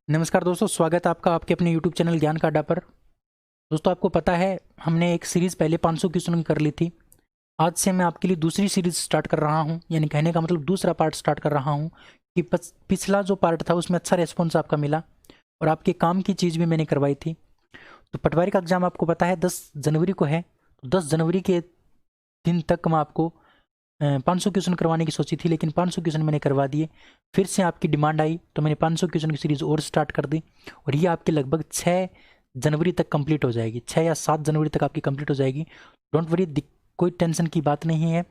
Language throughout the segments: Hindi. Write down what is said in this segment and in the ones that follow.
नमस्कार दोस्तों, स्वागत है आपका आपके अपने YouTube चैनल ज्ञान का अड्डा पर। दोस्तों, आपको पता है हमने एक सीरीज़ पहले 500 क्वेश्चन की कर ली थी। आज से मैं आपके लिए दूसरी सीरीज़ स्टार्ट कर रहा हूं, यानी कहने का मतलब दूसरा पार्ट स्टार्ट कर रहा हूं कि पिछला जो पार्ट था उसमें अच्छा रिस्पॉन्स आपका मिला और आपके काम की चीज़ भी मैंने करवाई थी। तो पटवारी का एग्ज़ाम आपको पता है 10 जनवरी को है। तो 10 जनवरी के दिन तक मैं आपको 500 क्वेश्चन करवाने की सोची थी, लेकिन 500 क्वेश्चन मैंने करवा दिए। फिर से आपकी डिमांड आई तो मैंने 500 क्वेश्चन की सीरीज़ और स्टार्ट कर दी और ये आपके लगभग 6 जनवरी तक कंप्लीट हो जाएगी। 6 या 7 जनवरी तक आपकी कंप्लीट हो जाएगी। डोंट वरी, कोई टेंशन की बात नहीं है।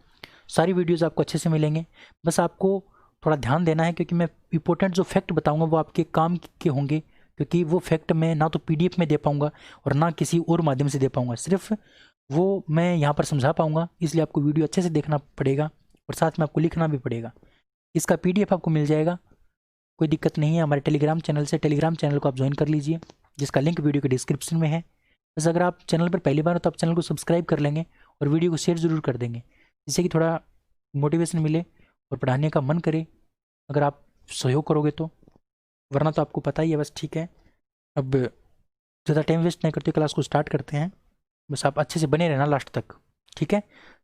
सारी वीडियोस आपको अच्छे से मिलेंगे। बस आपको थोड़ा ध्यान देना है, क्योंकि मैं इंपॉर्टेंट जो फैक्ट बताऊंगा वो आपके काम के होंगे, क्योंकि वो फैक्ट मैं ना तो PDF में दे पाऊंगा और ना किसी और माध्यम से दे पाऊंगा। सिर्फ वो मैं यहाँ पर समझा पाऊंगा, इसलिए आपको वीडियो अच्छे से देखना पड़ेगा और साथ में आपको लिखना भी पड़ेगा। इसका PDF आपको मिल जाएगा, कोई दिक्कत नहीं है। हमारे टेलीग्राम चैनल से, टेलीग्राम चैनल को आप ज्वाइन कर लीजिए, जिसका लिंक वीडियो के डिस्क्रिप्शन में है। बस अगर आप चैनल पर पहली बार हो तो आप चैनल को सब्सक्राइब कर लेंगे और वीडियो को शेयर ज़रूर कर देंगे, जिससे कि थोड़ा मोटिवेशन मिले और पढ़ाने का मन करे, अगर आप सहयोग करोगे तो। वरना तो आपको पता ही है। बस ठीक है, अब ज़्यादा टाइम वेस्ट नहीं करते, क्लास को स्टार्ट करते हैं। बस आप अच्छे से बने रहना लास्ट तक, ठीक है।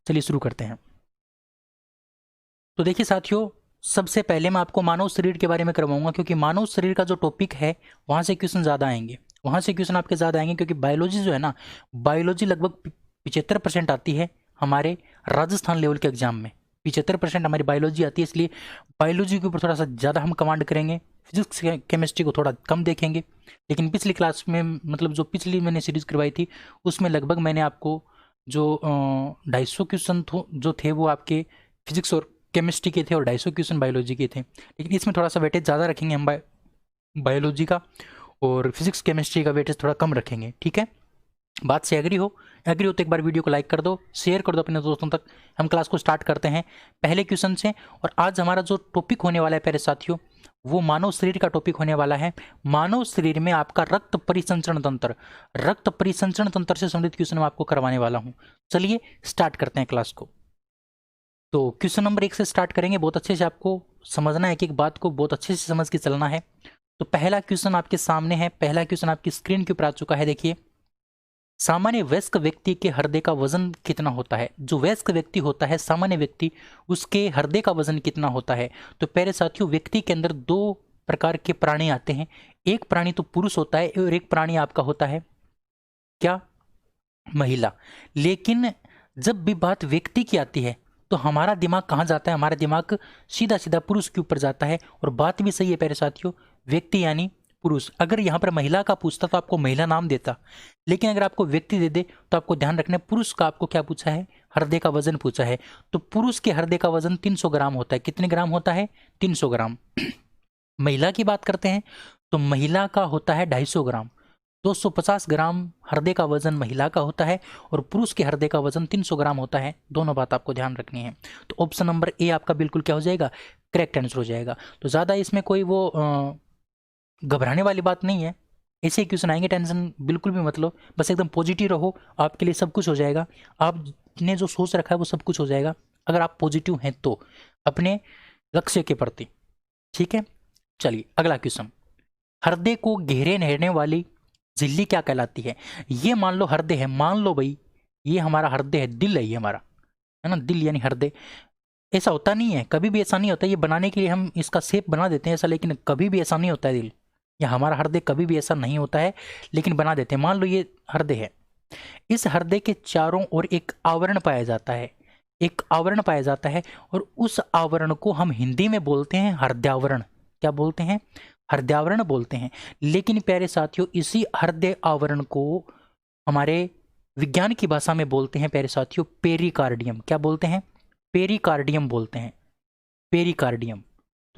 चलिए शुरू करते हैं। तो देखिए साथियों, सबसे पहले मैं आपको मानव शरीर के बारे में करवाऊंगा, क्योंकि मानव शरीर का जो टॉपिक है वहाँ से क्वेश्चन ज़्यादा आएंगे। वहाँ से क्वेश्चन आपके ज़्यादा आएंगे, क्योंकि बायोलॉजी जो है ना, बायोलॉजी लगभग 75% आती है हमारे राजस्थान लेवल के एग्जाम में। 75% हमारी बायोलॉजी आती है, इसलिए बायोलॉजी के ऊपर थोड़ा सा ज़्यादा हम कमांड करेंगे। फिजिक्स केमिस्ट्री को थोड़ा कम देखेंगे। लेकिन पिछली क्लास में, मतलब जो पिछली मैंने सीरीज़ करवाई थी, उसमें लगभग मैंने आपको जो 250 क्वेश्चन जो थे वो आपके फिजिक्स और केमिस्ट्री के थे और 250 क्वेश्चन बायोलॉजी के थे। लेकिन इसमें थोड़ा सा वेटेज ज़्यादा रखेंगे हम बायोलॉजी का, और फिजिक्स केमिस्ट्री का वेटेज थोड़ा कम रखेंगे, ठीक है। बात से एग्री हो तो एक बार वीडियो को लाइक कर दो, शेयर कर दो अपने दोस्तों तक। हम क्लास को स्टार्ट करते हैं पहले क्वेश्चन से। और आज हमारा जो टॉपिक होने वाला है प्यारे साथियों, वो मानव शरीर का टॉपिक होने वाला है। मानव शरीर में आपका रक्त परिसंचरण तंत्र, रक्त परिसंचरण तंत्र से संबंधित क्वेश्चन मैं आपको करवाने वाला हूँ। चलिए स्टार्ट करते हैं क्लास को। तो क्वेश्चन नंबर 1 से स्टार्ट करेंगे। बहुत अच्छे से आपको समझना है, एक एक बात को बहुत अच्छे से समझ के चलना है। तो पहला क्वेश्चन आपके सामने है। पहला क्वेश्चन आपकी स्क्रीन के ऊपर आ चुका है। देखिए, सामान्य वयस्क व्यक्ति के हृदय का वजन कितना होता है? जो वयस्क व्यक्ति होता है, सामान्य व्यक्ति, उसके हृदय का वजन कितना होता है? तो प्यारे साथियों, व्यक्ति के अंदर 2 प्रकार के प्राणी आते हैं। एक प्राणी तो पुरुष होता है और एक प्राणी आपका होता है क्या? महिला। लेकिन जब भी बात व्यक्ति की आती है तो हमारा दिमाग कहाँ जाता है? हमारा दिमाग सीधा सीधा पुरुष के ऊपर जाता है। और बात भी सही है प्यारे साथियों, व्यक्ति यानी पुरुष। अगर यहाँ पर महिला का पूछता तो आपको महिला नाम देता, लेकिन अगर आपको व्यक्ति दे दे तो आपको ध्यान रखना है, पुरुष का आपको क्या पूछा है? हृदय का वजन पूछा है। तो पुरुष के हृदय का वजन 300 ग्राम होता है। कितने ग्राम होता है? 300 ग्राम। महिला की बात करते हैं तो महिला का होता है 250 ग्राम। 250 ग्राम हृदय का वजन महिला का होता है और पुरुष के हृदय का वजन 300 ग्राम होता है। दोनों बात आपको ध्यान रखनी है। तो ऑप्शन नंबर ए आपका बिल्कुल क्या हो जाएगा? करेक्ट आंसर हो जाएगा। तो ज़्यादा इसमें कोई वो घबराने वाली बात नहीं है। ऐसे ही क्वेश्चन आएंगे, टेंशन बिल्कुल भी मत लो। बस एकदम पॉजिटिव रहो, आपके लिए सब कुछ हो जाएगा। आपने जो सोच रखा है वो सब कुछ हो जाएगा, अगर आप पॉजिटिव हैं तो अपने लक्ष्य के प्रति, ठीक है। चलिए अगला क्वेश्चन। हृदय को घेरे रहने वाली झिल्ली क्या कहलाती है? ये मान लो हृदय है, मान लो भाई ये हमारा हृदय है, दिल है ये हमारा, है ना, दिल यानी हृदय। ऐसा होता नहीं है, कभी भी ऐसा नहीं होता। ये बनाने के लिए हम इसका शेप बना देते हैं ऐसा, लेकिन कभी भी ऐसा नहीं होता है दिल या हमारा हृदय, कभी भी ऐसा नहीं होता है, लेकिन बना देते हैं। मान लो ये हृदय है, इस हृदय के चारों ओर एक आवरण पाया जाता है, एक आवरण पाया जाता है, और उस आवरण को हम हिंदी में बोलते हैं हृदयावरण। क्या बोलते हैं? हृदयावरण बोलते हैं। लेकिन प्यारे साथियों, इसी हृदय आवरण को हमारे विज्ञान की भाषा में बोलते हैं प्यारे साथियों पेरिकार्डियम। क्या बोलते हैं? पेरिकार्डियम बोलते हैं, पेरिकार्डियम।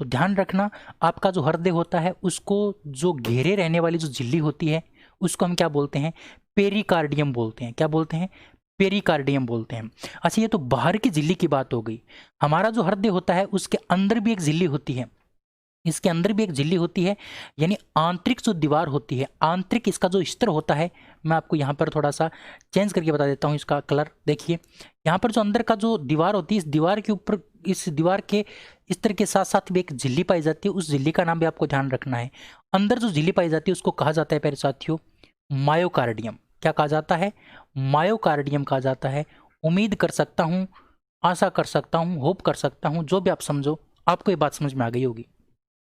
तो ध्यान रखना, आपका जो हृदय होता है उसको जो घेरे रहने वाली जो झिल्ली होती है उसको हम क्या बोलते हैं? पेरिकार्डियम बोलते हैं। क्या बोलते हैं? पेरिकार्डियम बोलते हैं। अच्छा, ये तो बाहर की झिल्ली की बात हो गई। हमारा जो हृदय होता है उसके अंदर भी एक झिल्ली होती है, इसके अंदर भी एक झिल्ली होती है, यानी आंतरिक जो दीवार होती है, आंतरिक इसका जो स्तर होता है, मैं आपको यहाँ पर थोड़ा सा चेंज करके बता देता हूँ इसका कलर। देखिए यहाँ पर जो अंदर का जो दीवार होती है, इस दीवार के ऊपर, इस दीवार के स्तर के साथ साथ भी एक झिल्ली पाई जाती है। उस झिल्ली का नाम भी आपको ध्यान रखना है। अंदर जो झिल्ली पाई जाती है उसको कहा जाता है प्यारे साथियों मायोकार्डियम। क्या कहा जाता है? मायोकार्डियम कहा जाता है। उम्मीद कर सकता हूँ, आशा कर सकता हूँ, होप कर सकता हूँ, जो भी आप समझो, आपको ये बात समझ में आ गई होगी।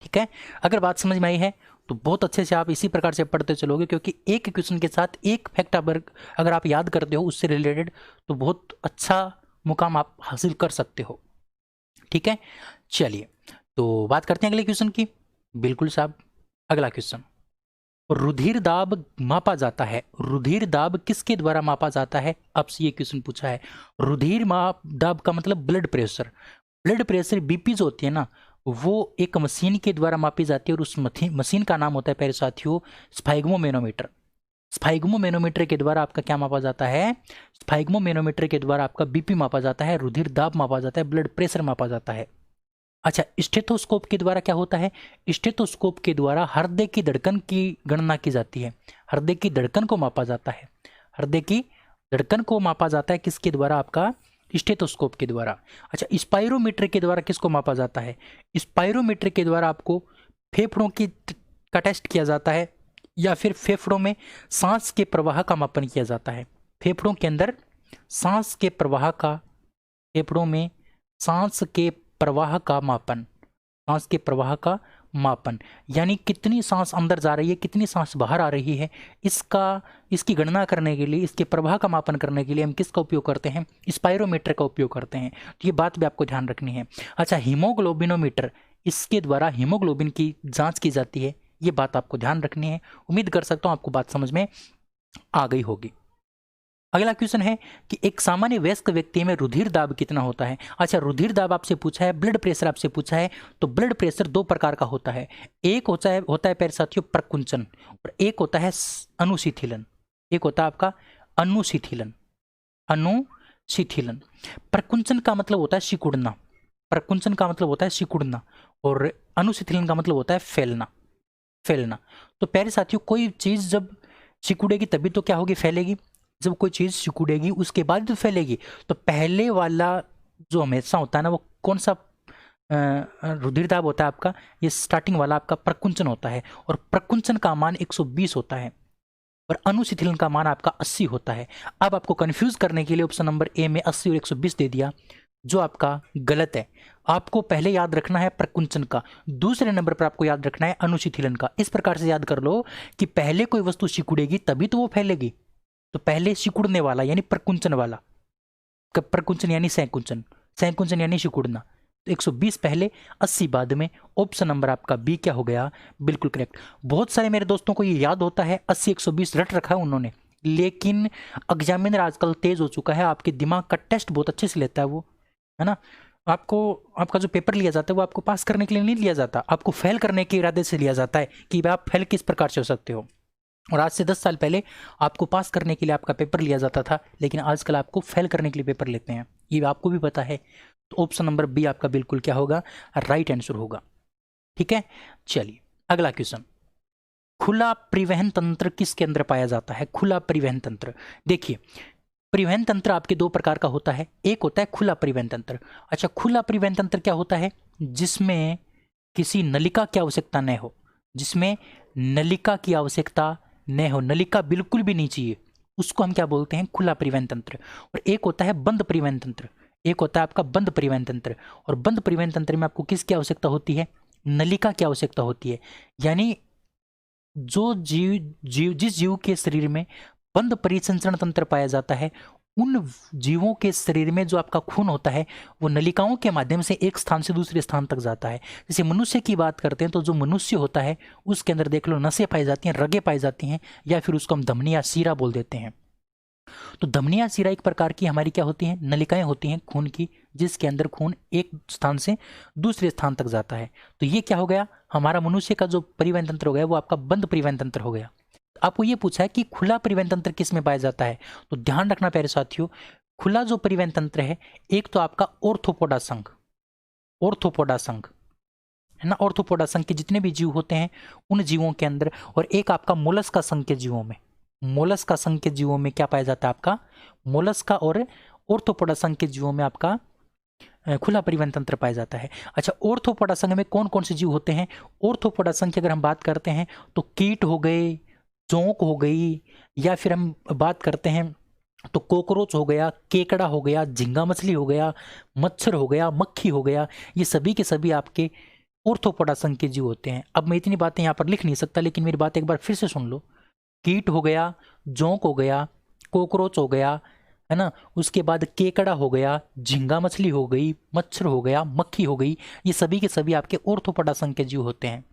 ठीक है, अगर बात समझ में आई है तो बहुत अच्छे से आप इसी प्रकार से पढ़ते चलोगे, क्योंकि एक क्वेश्चन के साथ एक फैक्ट अगर आप याद करते हो उससे रिलेटेड, तो बहुत अच्छा मुकाम आप हासिल कर सकते हो। ठीक है, चलिए तो बात करते हैं अगले क्वेश्चन की। बिल्कुल साहब, अगला क्वेश्चन, रुधिर दाब मापा जाता है। रुधिर दाब किसके द्वारा मापा जाता है? आपसे ये क्वेश्चन पूछा है। रुधिर दाब का मतलब blood pressure. Blood pressure BP जो होती है ना, वो एक मशीन के द्वारा मापी जाती है, और उस मशीन का नाम होता है प्यारे साथियों स्फाइग्मोमेनोमीटर। स्फाइग्मोमेनोमीटर के द्वारा आपका क्या मापा जाता है? स्फाइग्मोमेनोमीटर के द्वारा आपका बीपी मापा जाता है, रुधिर दाब मापा जाता है, ब्लड प्रेशर मापा जाता है। अच्छा, स्टेथोस्कोप के द्वारा क्या होता है? स्टेथोस्कोप के द्वारा हृदय की धड़कन की गणना की जाती है। हृदय की धड़कन को मापा जाता है। हृदय की धड़कन को मापा जाता है किसके द्वारा? आपका स्टेथोस्कोप के द्वारा। अच्छा, स्पाइरोमीटर के द्वारा किसको मापा जाता है? स्पाइरोमीटर के द्वारा आपको फेफड़ों की का टेस्ट किया जाता है, या फिर फेफड़ों में सांस के प्रवाह का मापन किया जाता है। फेफड़ों के अंदर सांस के प्रवाह का, फेफड़ों में सांस के प्रवाह का मापन, सांस के प्रवाह का मापन, यानी कितनी सांस अंदर जा रही है, कितनी सांस बाहर आ रही है, इसकी गणना करने के लिए, इसके प्रवाह का मापन करने के लिए हम किसका उपयोग करते हैं? स्पाइरोमीटर का उपयोग करते हैं। तो ये बात भी आपको ध्यान रखनी है। अच्छा, हीमोग्लोबिनोमीटर, इसके द्वारा हीमोग्लोबिन की जांच की जाती है। ये बात आपको ध्यान रखनी है। उम्मीद कर सकता हूँ आपको बात समझ में आ गई होगी। अगला क्वेश्चन है कि एक सामान्य वयस्क व्यक्ति में रुधिर दाब कितना होता है? अच्छा, रुधिर दाब आपसे पूछा है, ब्लड प्रेशर आपसे पूछा है, तो ब्लड प्रेशर दो प्रकार का होता है। एक होता है प्यारे साथियों प्रकुंचन, और एक होता है अनुशिथिलन। एक होता है आपका अनुशिथिलन। अनुशिथिलन, प्रकुंचन का मतलब होता है सिकुड़ना। प्रकुंचन का मतलब होता है सिकुड़ना, और अनुशिथिलन का मतलब होता है फैलना। फैलना, तो प्यारे साथियों कोई चीज जब सिकुड़ेगी तभी तो क्या होगी? फैलेगी। जब कोई चीज सिकुड़ेगी उसके बाद तो फैलेगी। तो पहले वाला जो हमेशा होता है ना, वो कौन सा रुधिर दाब होता है आपका? ये स्टार्टिंग वाला आपका प्रकुंचन होता है, और प्रकुंचन का मान 120 होता है, और अनुशिथिलन का मान आपका 80 होता है। अब आपको कंफ्यूज करने के लिए ऑप्शन नंबर ए में 80 और 120 दे दिया, जो आपका गलत है। आपको पहले याद रखना है प्रकुंचन का, दूसरे नंबर पर आपको याद रखना है अनुशिथिलन का। इस प्रकार से याद कर लो कि पहले कोई वस्तु सिकुड़ेगी तभी तो वो फैलेगी। तो पहले सिकुड़ने वाला यानी प्रकुंचन वाला, प्रकुंचन यानी सैकुंचन, सैकुंचन यानी सिकुड़ना। तो 120 पहले, 80 बाद में। ऑप्शन नंबर आपका बी क्या हो गया? बिल्कुल करेक्ट। बहुत सारे मेरे दोस्तों को ये याद होता है, 80 120 रट रखा है उन्होंने, लेकिन एग्जामिनर आजकल तेज हो चुका है, आपके दिमाग का टेस्ट बहुत अच्छे से लेता है वो, है ना। आपका जो पेपर लिया जाता है वो आपको पास करने के लिए नहीं लिया जाता, आपको फेल करने के इरादे से लिया जाता है कि भाई आप फेल किस प्रकार से हो सकते हो। और आज से 10 साल पहले आपको पास करने के लिए आपका पेपर लिया जाता था, लेकिन आजकल आपको फेल करने के लिए पेपर लेते हैं, ये आपको भी पता है। तो ऑप्शन नंबर बी आपका बिल्कुल क्या होगा? राइट आंसर होगा। ठीक है, चलिए अगला क्वेश्चन, खुला परिवहन तंत्र किसके अंदर पाया जाता है? खुला परिवहन तंत्र, देखिए परिवहन तंत्र आपके दो प्रकार का होता है। एक होता है खुला परिवहन तंत्र। अच्छा, खुला परिवहन तंत्र क्या होता है? जिसमें किसी नलिका की आवश्यकता न हो, जिसमें नलिका की आवश्यकता न हो, नलिका बिल्कुल भी नहीं चाहिए, उसको हम क्या बोलते हैं? खुला परिवहन तंत्र। और एक होता है बंद परिवहन तंत्र, एक होता है आपका बंद परिवहन तंत्र। और बंद परिवहन तंत्र में आपको किसकी आवश्यकता होती है? नलिका की आवश्यकता होती है। यानी जो जिस जीव के शरीर में बंद परिसंचरण तंत्र पाया जाता है, उन जीवों के शरीर में जो आपका खून होता है वो नलिकाओं के माध्यम से एक स्थान से दूसरे स्थान तक जाता है। जैसे मनुष्य की बात करते हैं तो जो मनुष्य होता है उसके अंदर देख लो नसें पाई जाती हैं, रगें पाई जाती हैं, या फिर उसको हम धमनी या सीरा बोल देते हैं। तो धमनी या सीरा एक प्रकार की हमारी क्या होती हैं? नलिकाएं होती हैं खून की, जिसके अंदर खून एक स्थान से दूसरे स्थान तक जाता है। तो ये क्या हो गया? हमारा मनुष्य का जो परिवहन तंत्र हो गया वो आपका बंद परिवहन तंत्र हो गया। आपको ये पूछा है कि खुला परिवहन तंत्र किस में पाया जाता है, तो ध्यान रखना प्यारे साथियों, खुला जो परिवहन तंत्र है, एक तो आपका ऑर्थोपोडा संघ, ऑर्थोपोडा संघ है ना, ऑर्थोपोडा संघ के जितने भी जीव होते हैं उन जीवों के अंदर, और एक आपका मोलस्का संघ के जीवों में, मोलस्का संघ के जीवों में क्या पाया जाता है? आपका मोलस्का और ऑर्थोपोडा संघ के जीवों में आपका खुला परिवहन तंत्र पाया जाता है। अच्छा, ऑर्थोपोडा संघ में कौन कौन से जीव होते हैं? ऑर्थोपोडा संघ की अगर हम बात करते हैं तो कीट हो गए, जोंक हो गई, या फिर हम बात करते हैं तो कॉकरोच हो गया, केकड़ा हो गया, झींगा मछली हो गया, मच्छर हो गया, मक्खी हो गया, ये सभी के सभी आपके ऑर्थोपोडा संघ के जीव होते हैं। अब मैं इतनी बातें यहाँ पर लिख नहीं सकता, लेकिन मेरी बात एक बार फिर से सुन लो। कीट हो गया, जोंक हो गया, कॉकरोच हो गया, है ना, उसके बाद केकड़ा हो गया, झींगा मछली हो गई, मच्छर हो गया, मक्खी हो गई, ये सभी के सभी आपके ऑर्थोपोडा संघ के जीव होते हैं।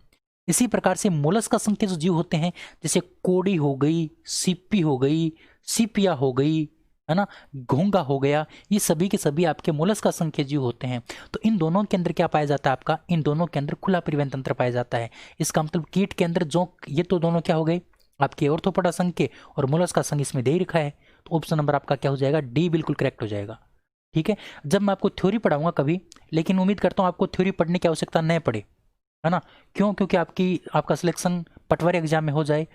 इसी प्रकार से मोलस्का संघ के जो जीव होते हैं, जैसे कोड़ी हो गई, सीपी हो गई, सीपिया हो गई, है ना, घोंगा हो गया, ये सभी के सभी आपके मोलस्का संघ के जीव होते हैं। तो इन दोनों के अंदर क्या पाया जाता है आपका? इन दोनों के अंदर खुला परिवहन तंत्र पाया जाता है। इसका मतलब कीट के अंदर जो, ये तो दोनों क्या हो गए आपके ऑर्थोपोडा संघ के, और मोलस्का संघ इसमें दे ही रखा है, तो ऑप्शन नंबर आपका क्या हो जाएगा? डी बिल्कुल करेक्ट हो जाएगा। ठीक है, जब मैं आपको थ्योरी पढ़ाऊंगा कभी, लेकिन उम्मीद करता हूँ आपको थ्योरी पढ़ने की आवश्यकता न पड़े, है ना। क्यों? क्योंकि आपका सिलेक्शन पटवारी एग्जाम में हो जाए,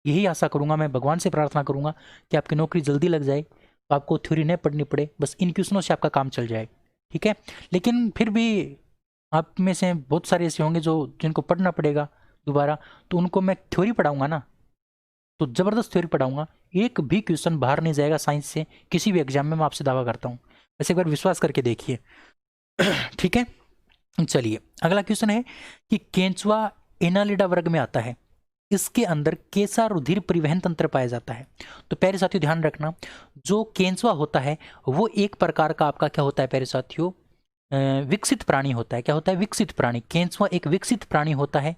यही आशा करूंगा मैं, भगवान से प्रार्थना करूंगा कि आपकी नौकरी जल्दी लग जाए, तो आपको थ्योरी नहीं पढ़नी पड़े, बस इन क्वेश्चनों से आपका काम चल जाए। ठीक है, लेकिन फिर भी आप में से बहुत सारे ऐसे होंगे जिनको पढ़ना पड़ेगा दोबारा, तो उनको मैं थ्योरी पढ़ाऊंगा ना, तो ज़बरदस्त थ्योरी पढ़ाऊंगा, एक भी क्वेश्चन बाहर नहीं जाएगा साइंस से किसी भी एग्जाम में, मैं आपसे दावा करता हूँ। वैसे एक बार विश्वास करके देखिए। ठीक है, चलिए अगला क्वेश्चन है कि केंचुआ एनालिडा वर्ग में आता है, इसके अंदर कैसा रुधिर परिवहन तंत्र पाया जाता है? तो प्यारे साथियों ध्यान रखना, जो केंचुआ होता है वो एक प्रकार का आपका क्या होता है प्यारे साथियों? विकसित प्राणी होता है। क्या होता है? विकसित प्राणी। केंचुआ एक विकसित प्राणी होता है।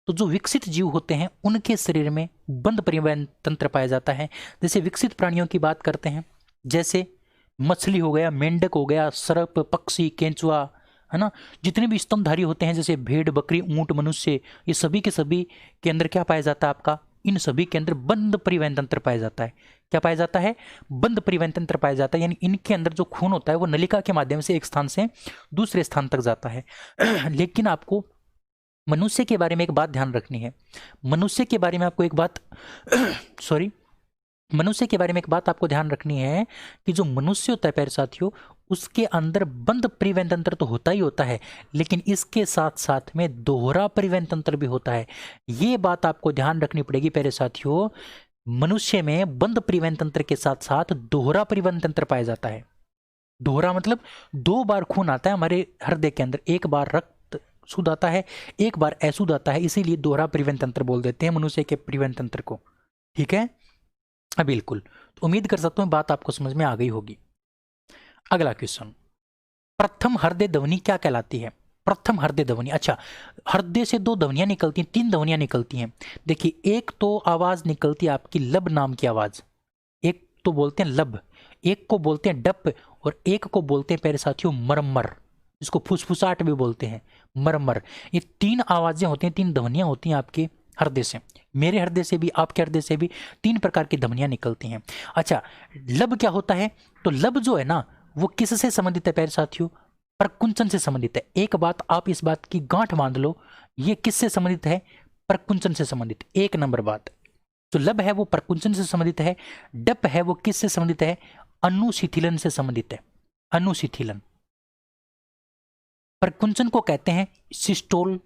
तो जो विकसित जीव होते हैं उनके शरीर में बंद परिवहन तंत्र पाया जाता है। जैसे विकसित प्राणियों की बात करते हैं, जैसे मछली हो गया, मेंढक हो गया, सर्प, पक्षी, केंचुआ, है ना, जितने भी स्तनधारी होते हैं जैसे भेड़, बकरी, ऊंट, मनुष्य, ये सभी के सभी के अंदर क्या पाया जाता है आपका? इन सभी के अंदर बंद परिवहन तंत्र पाया जाता है। क्या पाया जाता है? बंद परिवहन तंत्र पाया जाता है, यानी इनके अंदर जो खून होता है वो नलिका के माध्यम से एक स्थान से दूसरे स्थान तक जाता है। लेकिन आपको मनुष्य के बारे में एक बात ध्यान रखनी है। मनुष्य के बारे में आपको एक बात सॉरी मनुष्य के बारे में एक बात आपको ध्यान रखनी है कि जो मनुष्य होता है प्यारे साथियों, उसके अंदर बंद परिवहन तंत्र तो होता ही होता है, लेकिन इसके साथ साथ में दोहरा परिवहन तंत्र भी होता है। ये बात आपको ध्यान रखनी पड़ेगी प्यारे साथियों। मनुष्य में बंद परिवहन तंत्र के साथ साथ दोहरा परिवहन तंत्र पाया जाता है। दोहरा मतलब 2 बार खून आता है हमारे हृदय के अंदर, एक बार रक्त शुद्ध आता है, एक बार अशुद्ध आता है, इसीलिए दोहरा परिवहन तंत्र बोल देते हैं मनुष्य के परिवहन तंत्र को। ठीक है, बिल्कुल। तो उम्मीद कर सकता हूं बात आपको समझ में आ गई होगी। अगला क्वेश्चन, प्रथम हृदय ध्वनि क्या कहलाती है? प्रथम हृदय ध्वनि। अच्छा, हृदय से 2 ध्वनियां निकलती हैं, 3 ध्वनियां निकलती हैं। देखिए, एक तो आवाज निकलती है आपकी लब नाम की आवाज, एक तो बोलते हैं लब, एक को बोलते हैं डप, और एक को बोलते हैं प्यारे साथियों मरमर, जिसको फुसफुसाहट भी बोलते हैं, मरमर। ये 3 आवाजें होती हैं, 3 ध्वनियां होती हैं आपके हृदय से। मेरे हृदय से भी, आपके हृदय से भी 3 प्रकार की ध्वनियां निकलती हैं। अच्छा, लब क्या होता है? तो लब जो है ना, वो किससे संबंधित है प्यारे साथियों? प्रकुंचन से संबंधित है। एक बात आप इस बात की गांठ बांध लो, ये किससे संबंधित है? प्रकुंचन से संबंधित। 1 नंबर बात। जो लब है वो प्रकुंचन से संबंधित है, डप है वो किससे संबंधित है? अनुशिथिलन से संबंधित है। अनुशिथिलन। प्रकुंचन को कहते हैं सिस्टोल,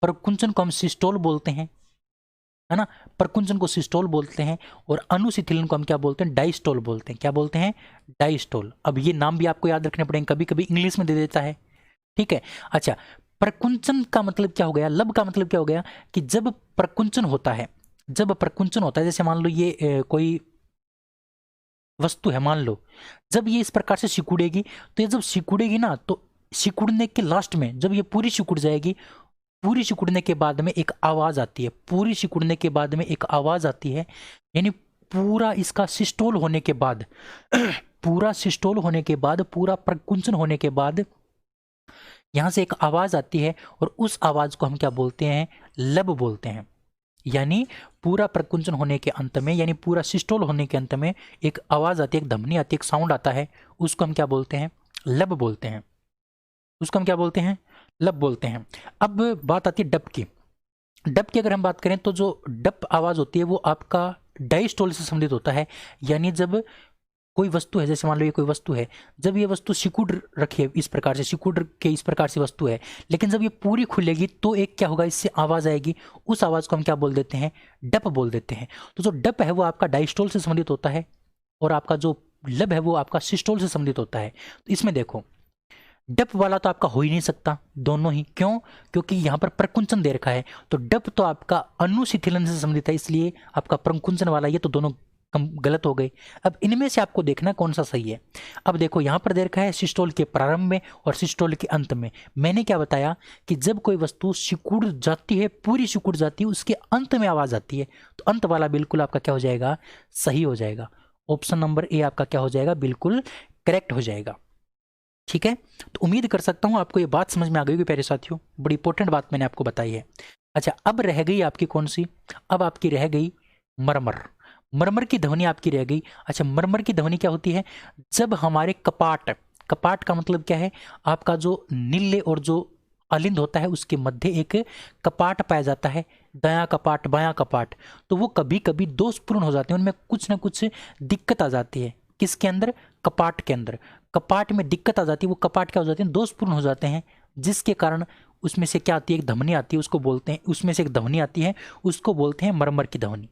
प्रकुंचन को हम सिस्टोल बोलते हैं, है ना, प्रकुंचन को सिस्टोल बोलते हैं, और अनुशिथिलन को हम क्या बोलते हैं? डाइस्टोल बोलते हैं। क्या बोलते हैं? डाइस्टोल। अब ये नाम भी आपको याद रखने पड़ेंगे, कभी कभी इंग्लिश में दे देता है। ठीक है, अच्छा, प्रकुंचन का मतलब क्या हो गया? लब का मतलब क्या हो गया? कि जब प्रकुंचन होता है, जब प्रकुंचन होता है, जैसे मान लो ये कोई वस्तु है, मान लो जब ये इस प्रकार से सिकुड़ेगी, तो ये जब सिकुड़ेगी ना, तो सिकुड़ने के लास्ट में जब ये पूरी सिकुड़ जाएगी, पूरी सिकुड़ने के बाद में एक आवाज आती है, पूरी सिकुड़ने के बाद में एक आवाज आती है, यानी पूरा इसका सिस्टोल होने के बाद पूरा सिस्टोल होने के बाद, पूरा प्रकुंचन होने के बाद यहां से एक आवाज आती है, और उस आवाज को हम क्या बोलते हैं? लब बोलते हैं। यानी पूरा प्रकुंचन होने के अंत में, यानी पूरा सिस्टोल होने के अंत में एक आवाज आती है, एक ध्वनि आती है, एक साउंड आता है, उसको हम क्या बोलते हैं? लब बोलते हैं। उसको हम क्या बोलते हैं? लब बोलते हैं। अब बात आती है डप की। डप की अगर हम बात करें तो जो डप आवाज होती है वो आपका डाइस्टोल से संबंधित होता है, यानी जब कोई वस्तु है, जैसे मान लो ये कोई वस्तु है, जब ये वस्तु सिकुड़ रखी है इस प्रकार से, सिकुड़ के इस प्रकार से वस्तु है, लेकिन जब ये पूरी खुलेगी तो एक क्या होगा, इससे आवाज़ आएगी, उस आवाज़ को हम क्या बोल देते हैं, डप बोल देते हैं। तो जो डप है वो आपका डायस्टोल से संबंधित होता है और आपका जो लब है वो आपका सिस्टोल से संबंधित होता है। तो इसमें देखो डप वाला तो आपका हो ही नहीं सकता, दोनों ही, क्यों, क्योंकि यहाँ पर प्रकुंचन दे रखा है। तो डप तो आपका अनुशिथिलन से संबंधित है, इसलिए आपका प्रकुंचन वाला, ये तो दोनों गलत हो गए। अब इनमें से आपको देखना कौन सा सही है। अब देखो यहाँ पर दे रखा है सिस्टोल के प्रारंभ में और सिस्टोल के अंत में। मैंने क्या बताया कि जब कोई वस्तु सिकुड़ जाती है, पूरी सिकुड़ जाती है, उसके अंत में आवाज़ आती है, तो अंत वाला बिल्कुल आपका क्या हो जाएगा, सही हो जाएगा। ऑप्शन नंबर ए आपका क्या हो जाएगा, बिल्कुल करेक्ट हो जाएगा। ठीक है, तो उम्मीद कर सकता हूँ आपको ये बात समझ में आ गई होगी प्यारे साथियों, बड़ी इंपॉर्टेंट बात मैंने आपको बताई है। अच्छा, अब रह गई आपकी कौन सी, अब आपकी रह गई मरमर। मरमर की ध्वनि आपकी रह गई। अच्छा, मरमर की ध्वनि क्या होती है, जब हमारे कपाट, कपाट का मतलब क्या है, आपका जो नीले और जो अलिंद होता है उसके मध्य एक कपाट पाया जाता है, दायां कपाट बायां कपाट, तो वो कभी कभी दोषपूर्ण हो जाते हैं, उनमें कुछ ना कुछ दिक्कत आ जाती है। किसके अंदर, कपाट के अंदर, कपाट में दिक्कत आ जाती है, वो कपाट क्या हो जाते हैं, दोषपूर्ण हो जाते हैं, जिसके कारण उसमें से क्या आती है, एक ध्वनि आती है, उसको बोलते हैं, उसमें से एक ध्वनि आती है, उसको बोलते हैं मरमर की ध्वनि।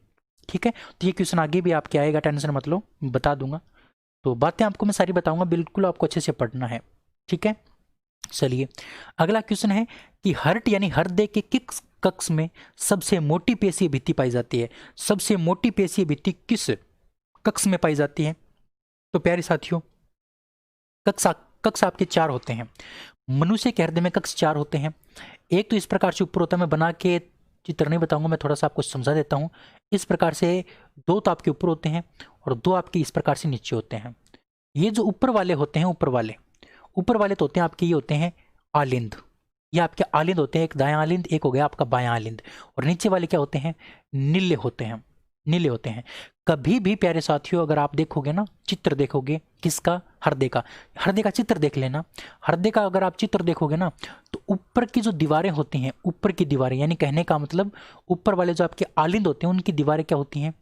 ठीक है, तो ये क्वेश्चन आगे भी आपके आएगा, टेंशन मत लो, बता दूंगा। तो बातें आपको मैं सारी बताऊंगा, बिल्कुल आपको अच्छे से पढ़ना है। ठीक है, चलिए अगला क्वेश्चन है कि हर्ट यानी हृदय के किस कक्ष में सबसे मोटी पेशीय भित्ति पाई जाती है। सबसे मोटी पेशीय भित्ति किस कक्ष में पाई जाती है। तो प्यारे साथियों, कक्ष आपके 4 होते हैं। मनुष्य के हृदय में कक्ष 4 होते हैं। एक तो इस प्रकार से ऊपर होता है, मैं बना के चित्र नहीं बताऊंगा, मैं थोड़ा सा आपको समझा देता हूँ। इस प्रकार से 2 तो आपके ऊपर होते हैं और 2 आपके इस प्रकार से नीचे होते हैं। ये जो ऊपर वाले होते हैं, ऊपर वाले तो होते हैं आपके, ये होते हैं आलिंद, ये आपके आलिंद होते हैं, एक दायां आलिंद, एक हो गया आपका बायां आलिंद। और नीचे वाले क्या होते हैं, नीले होते हैं, नीले होते हैं। कभी भी प्यारे साथियों अगर आप देखोगे ना, चित्र देखोगे किसका, हृदय का, हृदय का चित्र देख लेना। हृदय का अगर आप चित्र देखोगे ना, तो ऊपर की जो दीवारें होती हैं, ऊपर की दीवारें, यानी कहने का मतलब ऊपर वाले जो आपके आलिंद होते हैं उनकी दीवारें क्या होती हैं,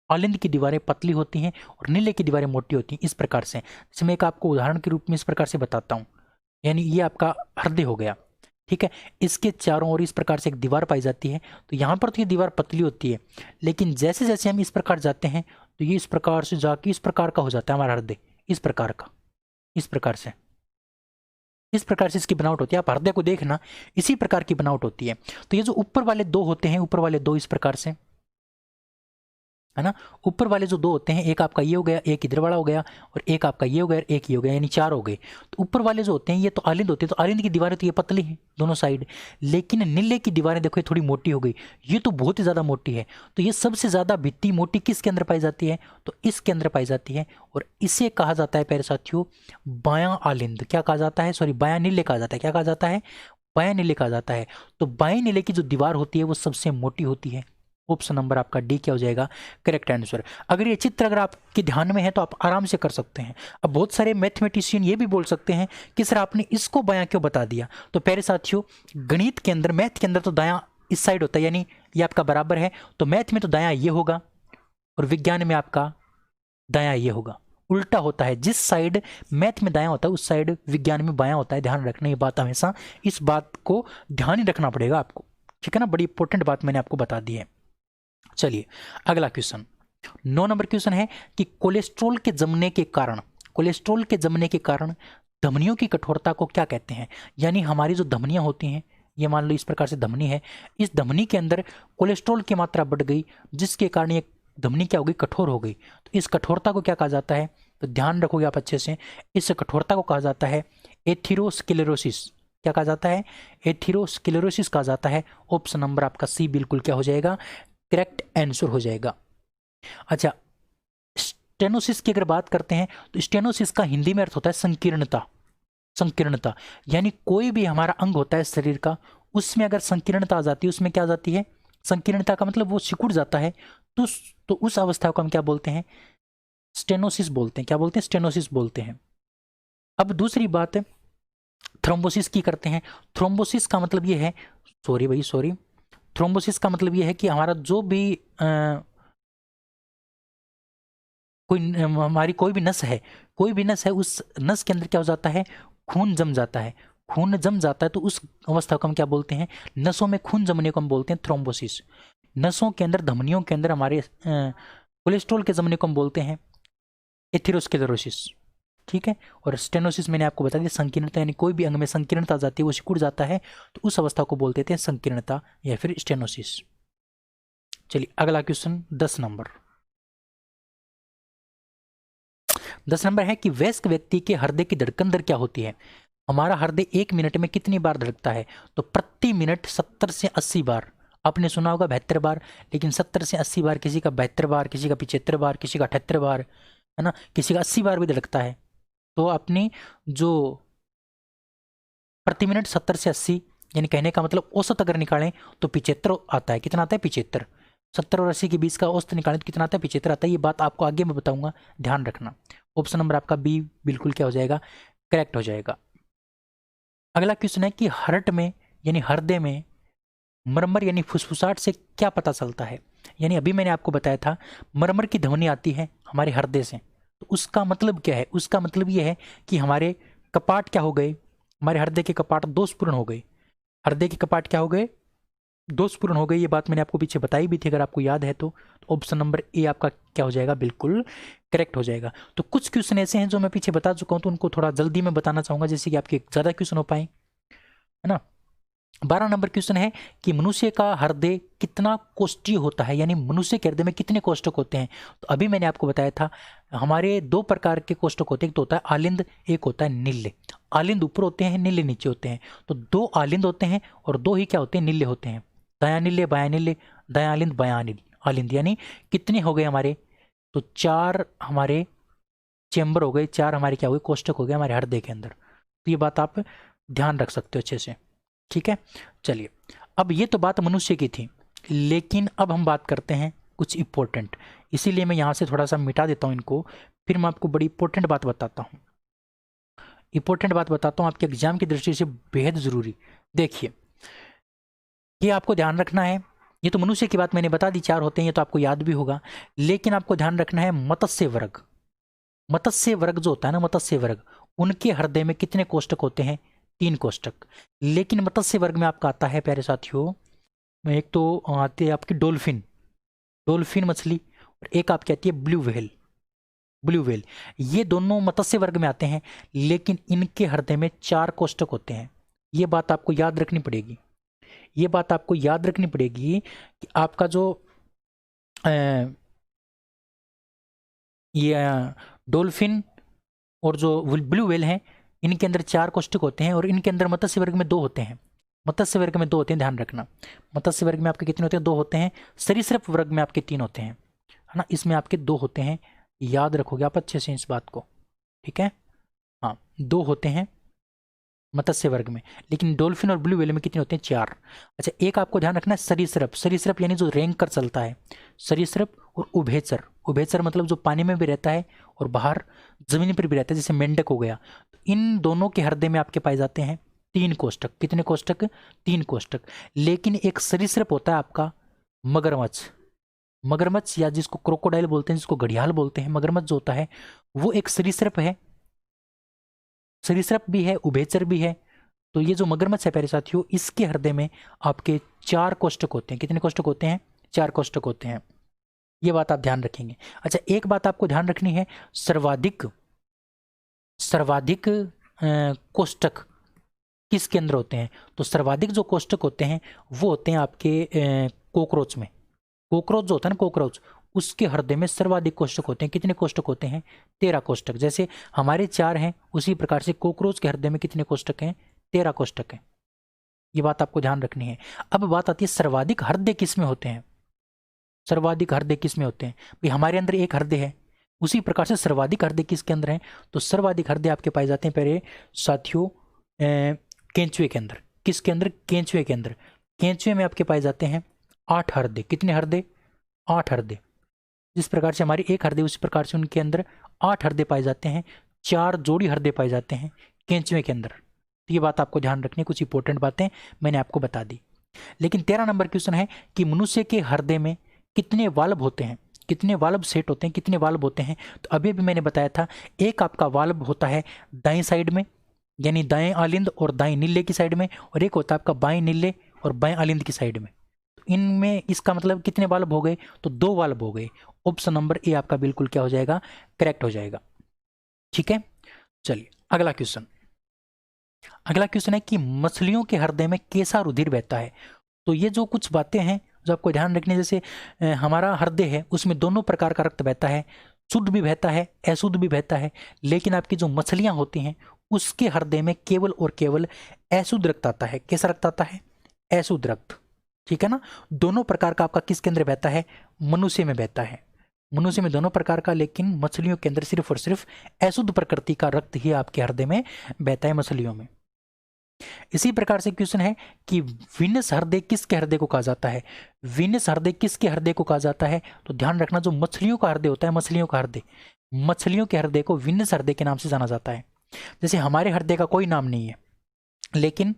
आलिंद की दीवारें पतली होती हैं और नीले की दीवारें मोटी होती हैं। इस प्रकार से, जैसे मैं एक आपको उदाहरण के रूप में इस प्रकार से बताता हूँ, यानी ये आपका हृदय हो गया। ठीक है, इसके चारों ओर इस प्रकार से एक दीवार पाई जाती है। तो यहाँ पर तो ये दीवार पतली होती है, लेकिन जैसे जैसे हम इस प्रकार जाते हैं तो ये इस प्रकार से जाके इस प्रकार का हो जाता है हमारा हृदय, इस प्रकार का, इस प्रकार से, इस प्रकार से इसकी बनावट होती है। आप हृदय को देखना, इसी प्रकार की बनावट होती है। तो ये जो ऊपर वाले 2 होते हैं, ऊपर वाले 2 इस प्रकार से, है ना, ऊपर वाले जो 2 होते हैं, एक आपका ये हो गया, एक इधर वाला हो गया, और एक आपका ये हो गया, एक ये हो गया, यानी 4 हो गए। तो ऊपर वाले जो होते हैं ये तो आलिंद होते हैं, तो आलिंद की दीवारें तो ये पतली हैं दोनों साइड, लेकिन नीले की दीवारें देखो ये थोड़ी मोटी हो गई, ये तो बहुत ही ज़्यादा मोटी है। तो ये सबसे ज़्यादा भित्ति मोटी किसके अंदर पाई जाती है, तो इसके अंदर पाई जाती है, और इसे कहा जाता है प्यारे साथियों बायां आलिंद। क्या कहा जाता है, सॉरी, बायां नीले कहा जाता है। क्या कहा जाता है, बायां नीले कहा जाता है। तो बाएं नीले की जो दीवार होती है वो सबसे मोटी होती है। ऑप्शन नंबर आपका डी क्या हो जाएगा, करेक्ट आंसर। अगर ये चित्र अगर आपके ध्यान में है तो आप आराम से कर सकते हैं। अब बहुत सारे मैथमेटिशियन ये भी बोल सकते हैं कि सर आपने इसको बायां क्यों बता दिया। तो प्यारे साथियों, गणित के अंदर, मैथ के अंदर तो दायां इस साइड होता है, यानी ये आपका बराबर है, तो मैथ में तो दायां ये होगा और विज्ञान में आपका दायां ये होगा, उल्टा होता है। जिस साइड मैथ में दायां होता है उस साइड विज्ञान में बायां होता है। ध्यान रखना ये बात, हमेशा इस बात को ध्यान ही रखना पड़ेगा आपको। ठीक है ना, बड़ी इंपॉर्टेंट बात मैंने आपको बता दी है। चलिए अगला क्वेश्चन, 9 नंबर क्वेश्चन है कि कोलेस्ट्रॉल के जमने के कारण, कोलेस्ट्रॉल के जमने के कारण धमनियों की कठोरता को क्या कहते हैं। यानी हमारी जो धमनियां होती हैं, ये मान लो इस प्रकार से धमनी है, इस धमनी के अंदर कोलेस्ट्रॉल की मात्रा बढ़ गई, जिसके कारण ये धमनी क्या हो गई, कठोर हो गई। तो इस कठोरता को क्या कहा जाता है, तो ध्यान रखोगे आप अच्छे से, इस कठोरता को कहा जाता है एथेरोस्क्लेरोसिस। क्या कहा जाता है, एथेरोस्क्लेरोसिस कहा जाता है। ऑप्शन नंबर आपका सी बिल्कुल क्या हो जाएगा, करेक्ट आंसर हो जाएगा। अच्छा, स्टेनोसिस की अगर बात करते हैं तो स्टेनोसिस का हिंदी में अर्थ होता है संकीर्णता। संकीर्णता यानी कोई भी हमारा अंग होता है शरीर का, उसमें अगर संकीर्णता आ जाती है, उसमें क्या आ जाती है, संकीर्णता का मतलब वो सिकुड़ जाता है, तो उस अवस्था को हम क्या बोलते हैं, स्टेनोसिस बोलते हैं। क्या बोलते हैं, स्टेनोसिस बोलते हैं। अब दूसरी बात है थ्रोम्बोसिस की करते हैं। थ्रोम्बोसिस का मतलब ये है, सॉरी, थ्रोम्बोसिस का मतलब ये है कि हमारा जो भी हमारी कोई भी नस है, कोई भी नस है, उस नस के अंदर क्या हो जाता है, खून जम जाता है। खून जम जाता है तो उस अवस्था को हम क्या बोलते हैं, नसों में खून जमने को हम बोलते हैं थ्रोम्बोसिस। नसों के अंदर, धमनियों के अंदर हमारे कोलेस्ट्रॉल के जमने को हम बोलते हैं एथेरोस्क्लेरोसिस। ठीक है। और स्टेनोसिस मैंने आपको बता दिया संकीर्णता, यानी कोई भी अंग में संकीर्णता आ जाती है, वो सिकुड़ जाता है, तो उस अवस्था को बोलते थे संकीर्णता या फिर स्टेनोसिस। चलिए अगला क्वेश्चन 10 नंबर। 10 नंबर है कि वयस्क व्यक्ति के हृदय की धड़कन दर क्या होती है। हमारा हृदय 1 मिनट में कितनी बार धड़कता है, तो प्रति मिनट 70 से 80 बार। आपने सुना होगा 72 बार, लेकिन 70 से 80 बार, किसी का 72 बार, किसी का 75 बार, किसी का 78 बार, है ना, किसी का 80 बार भी धड़कता है। तो अपनी जो प्रति मिनट 70 से 80, यानी कहने का मतलब औसत अगर निकालें तो 75 आता है। कितना आता है, 75। 70 और 80 के बीच का औसत निकालें तो कितना आता है, 75 आता है। ये बात आपको आगे मैं बताऊंगा, ध्यान रखना। ऑप्शन नंबर आपका बी बिल्कुल क्या हो जाएगा, करेक्ट हो जाएगा। अगला क्वेश्चन है कि हार्ट में यानी हृदय में मरमर यानी फुसफुसाहट से क्या पता चलता है। यानी अभी मैंने आपको बताया था मरमर की ध्वनि आती है हमारे हृदय से, तो उसका मतलब क्या है, उसका मतलब ये है कि हमारे कपाट क्या हो गए, हमारे हृदय के कपाट दोषपूर्ण हो गए। हृदय के कपाट क्या हो गए, दोषपूर्ण हो गए। ये बात मैंने आपको पीछे बताई भी थी, अगर आपको याद है तो ऑप्शन नंबर ए आपका क्या हो जाएगा, बिल्कुल करेक्ट हो जाएगा। तो कुछ क्वेश्चन ऐसे हैं जो मैं पीछे बता चुका हूं, तो उनको थोड़ा जल्दी में बताना चाहूंगा, जैसे कि आपके ज्यादा क्वेश्चन हो पाए, है ना। 12 नंबर क्वेश्चन है कि मनुष्य का हृदय कितना कोष्ठीय होता है, यानी मनुष्य के हृदय में कितने कोष्ठक होते हैं। तो अभी मैंने आपको बताया था हमारे 2 प्रकार के कोष्ठक होते हैं, एक तो होता है आलिंद, एक होता है नीले। आलिंद ऊपर होते हैं, नीले नीचे होते हैं। तो 2 आलिंद होते हैं और 2 ही क्या होते हैं, नीले होते हैं। दायां नीले बायां नीले, दायां आलिंद बायां आलिंद, यानी कितने हो गए हमारे, तो 4 हमारे चेंबर हो गए, 4 हमारे क्या हो गए, कोष्ठक हो गए हमारे हृदय के अंदर। तो ये बात आप ध्यान रख सकते हो अच्छे से। ठीक है। चलिए अब ये तो बात मनुष्य की थी, लेकिन अब हम बात करते हैं कुछ इंपॉर्टेंट, इसीलिए मैं यहाँ से थोड़ा सा मिटा देता हूँ इनको, फिर मैं आपको बड़ी इंपॉर्टेंट बात बताता हूँ। इंपॉर्टेंट बात बताता हूँ आपके एग्जाम की दृष्टि से बेहद जरूरी। देखिए ये आपको ध्यान रखना है, ये तो मनुष्य की बात मैंने बता दी, 4 होते हैं, ये तो आपको याद भी होगा, लेकिन आपको ध्यान रखना है मत्स्य वर्ग। मत्स्य वर्ग जो होता है ना, मत्स्य वर्ग, उनके हृदय में कितने कोष्ठक होते हैं, 3 कोष्ठक। लेकिन मत्स्य वर्ग में आपका आता है प्यारे साथियों, एक तो आती है आपकी डॉल्फिन, डॉल्फिन मछली, और एक आपकी आती है ब्लू व्हेल, ब्लू व्हेल। ये दोनों मत्स्य वर्ग में आते हैं, लेकिन इनके हृदय में 4 कोष्ठक होते हैं। ये बात आपको याद रखनी पड़ेगी, ये बात आपको याद रखनी पड़ेगी कि आपका जो ये डॉल्फिन और जो ब्लू व्हेल हैं, इनके अंदर 4 कोष्ठक होते हैं, और इनके अंदर मत्स्य वर्ग में 2 होते हैं। मत्स्य वर्ग में 2 होते हैं, ध्यान रखना। मत्स्य वर्ग में आपके कितने होते हैं, 2 होते हैं। सरीसृप वर्ग में आपके 3 होते हैं, है ना, इसमें आपके 2 होते हैं। याद रखोगे आप अच्छे से इस बात को, ठीक है। हाँ 2 होते हैं मत्स्य वर्ग में, लेकिन डॉल्फिन और ब्लू व्हेल में कितने होते हैं, 4। अच्छा एक आपको ध्यान रखना है सरीसृप, सरीसृप यानी जो रेंग कर चलता है, सरीसृप और उभयचर। उभयचर मतलब जो पानी में भी रहता है और बाहर जमीन पर भी रहता है, जैसे मेंढक हो गया। तो इन दोनों के हृदय में आपके पाए जाते हैं 3 कोष्ठक। कितने कोष्ठक, 3 कोष्ठक। लेकिन एक सरीसृप होता है आपका मगरमच्छ, मगरमच्छ या जिसको क्रोकोडाइल बोलते हैं, जिसको घड़ियाल बोलते हैं, मगरमच्छ जो होता है वो एक सरीसृप है, सरीसृप भी है, उभयचर भी है। तो ये जो मगरमच्छ है प्यारे साथियों, इसके हृदय में आपके 4 कोष्ठक होते हैं। कितने कोष्ठक होते हैं, 4 कोष्ठक होते हैं। ये बात आप ध्यान रखेंगे। अच्छा एक बात आपको ध्यान रखनी है, सर्वाधिक सर्वाधिक कोष्ठक किसके अंदर होते हैं, तो सर्वाधिक जो कोष्ठक होते हैं वो होते हैं आपके कॉकरोच में। कॉकरोच जो होता है ना, कॉकरोच, उसके हृदय में सर्वाधिक कोष्ठक होते हैं। कितने कोष्ठक होते हैं, 13 कोष्ठक। जैसे हमारे 4 हैं, उसी प्रकार से कॉकरोच के हृदय में कितने कोष्ठक हैं, 13 कोष्ठक हैं। ये बात आपको ध्यान रखनी है। अब बात आती है सर्वाधिक हृदय किस में होते हैं, सर्वाधिक हृदय किस में होते हैं। भाई हमारे अंदर एक हृदय है, उसी प्रकार से सर्वाधिक हृदय किसके अंदर है, तो सर्वाधिक हृदय आपके पाए जाते हैं पहले साथियों केंचुए के अंदर। किसके अंदर, केंचुए के अंदर। केंचुए में आपके पाए जाते हैं 8 हृदय। कितने हृदय, 8 हृदय। जिस प्रकार से हमारी एक हृदय, उसी प्रकार से उनके अंदर 8 हृदय पाए जाते हैं, 4 जोड़ी हृदय पाए जाते हैं केंचुए के अंदर। तो ये बात आपको ध्यान रखनी है, कुछ इंपॉर्टेंट बातें मैंने आपको बता दी। लेकिन 13 नंबर क्वेश्चन है कि मनुष्य के हृदय में कितने वाल्व होते हैं। कितने वाल्व सेट होते हैं, कितने वाल्व होते हैं? तो अभी भी मैंने बताया था, एक आपका वाल्व होता है दाएं साइड में, यानी दाएं आलिंद और दाएं नीले की साइड में, और एक होता है आपका बाएं नीले और बाएं आलिंद की साइड में। तो इनमें इसका मतलब कितने वाल्व हो गए? तो 2 वाल्व हो गए। ऑप्शन नंबर ए आपका बिल्कुल क्या हो जाएगा? करेक्ट हो जाएगा। ठीक है, चलिए अगला क्वेश्चन। अगला क्वेश्चन है कि मछलियों के हृदय में कैसा रुधिर बहता है? तो ये जो कुछ बातें हैं जो आपको ध्यान रखनी, जैसे हमारा हृदय है उसमें दोनों प्रकार का रक्त बहता है, शुद्ध भी बहता है, अशुद्ध भी बहता है। लेकिन आपकी जो मछलियां होती हैं उसके हृदय में केवल और केवल अशुद्ध रक्त आता है। कैसा रक्त आता है? अशुद्ध रक्त। ठीक है ना। दोनों प्रकार का आपका किसके अंदर बहता है? मनुष्य में बहता है। मनुष्य में दोनों प्रकार का, लेकिन मछलियों के अंदर सिर्फ और सिर्फ अशुद्ध प्रकृति का रक्त ही आपके हृदय में बहता है मछलियों में। इसी प्रकार से क्वेश्चन है कि वीनस हृदय किसके हृदय को कहा जाता है? वीनस हृदय किसके हृदय को कहा जाता है? तो ध्यान रखना, जो मछलियों का हृदय होता है, मछलियों का हृदय, मछलियों के हृदय को वीनस हृदय के नाम से जाना जाता है। जैसे हमारे हृदय का कोई नाम नहीं है, लेकिन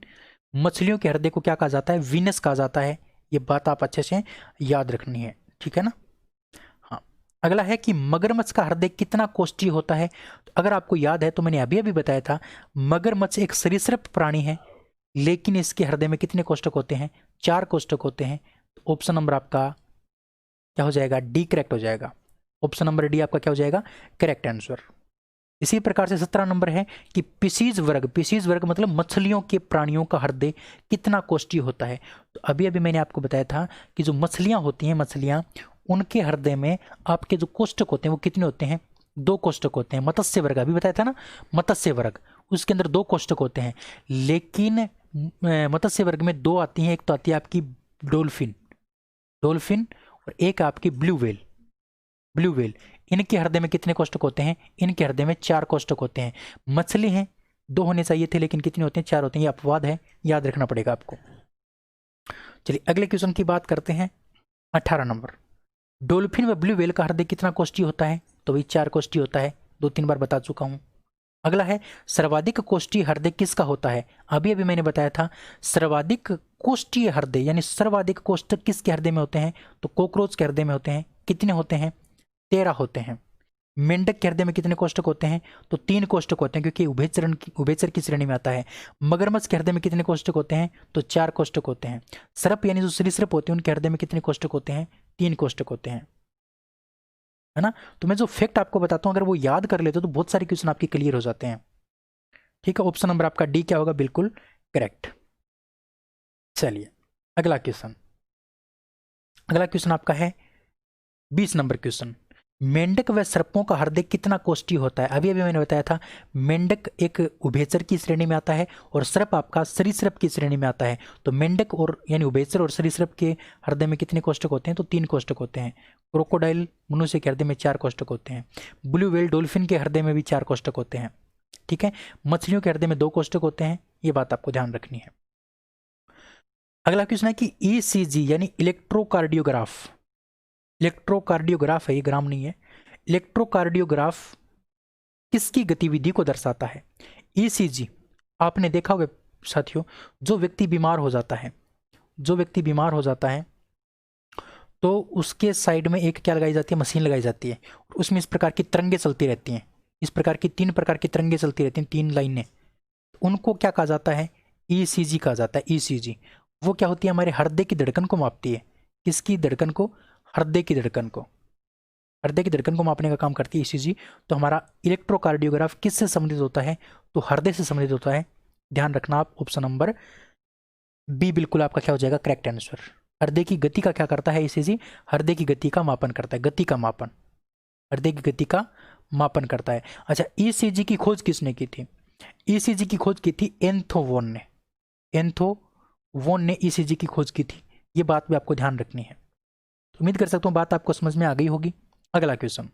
मछलियों के हृदय को क्या कहा जाता है? वीनस कहा जाता है। ये बात आप अच्छे से याद रखनी है। ठीक है ना। हाँ, अगला है कि मगरमच्छ का हृदय कितना कोष्ठीय होता है? तो अगर आपको याद है तो मैंने अभी अभी बताया था, मगरमच्छ एक सरीसृप प्राणी है, लेकिन इसके हृदय में कितने कोष्ठक होते हैं? 4 कोष्ठक होते हैं। तो ऑप्शन नंबर आपका क्या हो जाएगा? डी करेक्ट हो जाएगा। ऑप्शन नंबर डी आपका क्या हो जाएगा? Correct answer. इसी प्रकार से 17 नंबर है कि पिसीज वर्ग मतलब मछलियों के प्राणियों का हृदय कितना कोष्ठीय होता है? तो अभी अभी मैंने आपको बताया था कि जो मछलियां होती हैं, मछलियां, उनके हृदय में आपके जो कोष्ठक होते हैं वो कितने होते हैं? 2 कोष्ठक होते हैं। मत्स्य वर्ग अभी बताया था ना, मत्स्य वर्ग, उसके अंदर 2 कोष्ठक होते हैं। लेकिन मत्स्य वर्ग में 2 आती हैं। एक तो आती है आपकी डॉल्फिन, और एक आपकी ब्लू व्हेल। इनके हृदय में कितने कोष्ठक होते हैं? इनके हृदय में 4 कोष्ठक होते हैं। मछली हैं 2 होने चाहिए थे, लेकिन कितने होते हैं? 4 होते हैं। ये अपवाद है, याद रखना पड़ेगा आपको। चलिए अगले क्वेश्चन की बात करते हैं। 18 नंबर, डॉल्फिन व ब्लू व्हेल का हृदय कितना कोष्ठीय होता है? तो वही 4 कोष्ठीय होता है, 2-3 बार बता चुका हूं। अगला है सर्वाधिक कोष्ठीय हृदय किसका होता है? अभी अभी मैंने बताया था, सर्वाधिक कोष्ठीय हृदय यानी सर्वाधिक कोष्ठक किसके हृदय में होते हैं? तो कॉकरोच के हृदय में होते हैं। कितने होते हैं? 13 होते हैं। मेंढक के हृदय में कितने कोष्ठक होते हैं? तो 3 कोष्ठक होते हैं, क्योंकि उभयचर की श्रेणी में आता है। मगरमच्छ के हृदय में कितने कोष्ठक होते हैं? तो 4 कोष्ठक होते हैं। सर्प यानी जो सरीसृप होते हैं उनके हृदय में कितने कोष्ठक होते हैं? 3 कोष्ठक होते हैं, है ना। तो मैं जो फैक्ट आपको बताता हूं, अगर वो याद कर लेते हो तो बहुत सारे क्वेश्चन आपके क्लियर हो जाते हैं। ठीक है, ऑप्शन नंबर आपका डी क्या होगा? बिल्कुल करेक्ट। चलिए अगला क्वेश्चन आपका है 20 नंबर क्वेश्चन। मेंढक व सर्पों का हृदय कितना कोष्ठीय होता है? अभी अभी मैंने बताया था, मेंढक एक उभयचर की श्रेणी में आता है और सर्प आपका सरीसृप की श्रेणी में आता है। तो मेंढक और यानी उभयचर और सरीसृप के हृदय में कितने कोष्ठक होते हैं? तो 3 कोष्ठक होते हैं। क्रोकोडाइल मनुष्य के हृदय में 4 कोष्ठक होते हैं। ब्लू व्हेल डॉल्फिन के हृदय में भी 4 कोष्ठक होते हैं। ठीक है, मछलियों के हृदय में 2 कोष्ठक होते हैं। ये बात आपको ध्यान रखनी है। अगला क्वेश्चन है कि ईसीजी यानी इलेक्ट्रोकार्डियोग्राफ है, ये ग्राम नहीं है। इलेक्ट्रोकार्डियोग्राफ किसकी गतिविधि को दर्शाता है? ईसीजी आपने देखा होगा साथियों, जो व्यक्ति बीमार हो जाता है तो उसके साइड में एक क्या लगाई जाती है? मशीन लगाई जाती है, और उसमें इस प्रकार की तरंगे चलती रहती हैं। इस प्रकार की 3 प्रकार की तरंगे चलती रहती हैं, 3 लाइनें। उनको क्या कहा जाता है? ईसीजी कहा जाता है। ईसीजी वो क्या होती है? हमारे हृदय की धड़कन को मापती है। किसकी धड़कन को? हृदय की धड़कन को मापने का काम करती है ईसीजी। तो हमारा इलेक्ट्रोकार्डियोग्राफ किससे संबंधित होता है? तो हृदय से संबंधित होता है। ध्यान रखना आप, ऑप्शन नंबर बी बिल्कुल आपका क्या हो जाएगा? Correct answer. हृदय की गति का क्या करता है ईसीजी? हृदय की गति का मापन करता है, गति का मापन, हृदय की गति का मापन करता है। अच्छा, ईसीजी की खोज किसने की थी? ईसीजी की खोज की थी एंथोवोन ने ईसीजी की खोज की थी। ये बात भी आपको ध्यान रखनी है। उम्मीद कर सकता हूं बात आपको समझ में आ गई होगी। अगला क्वेश्चन,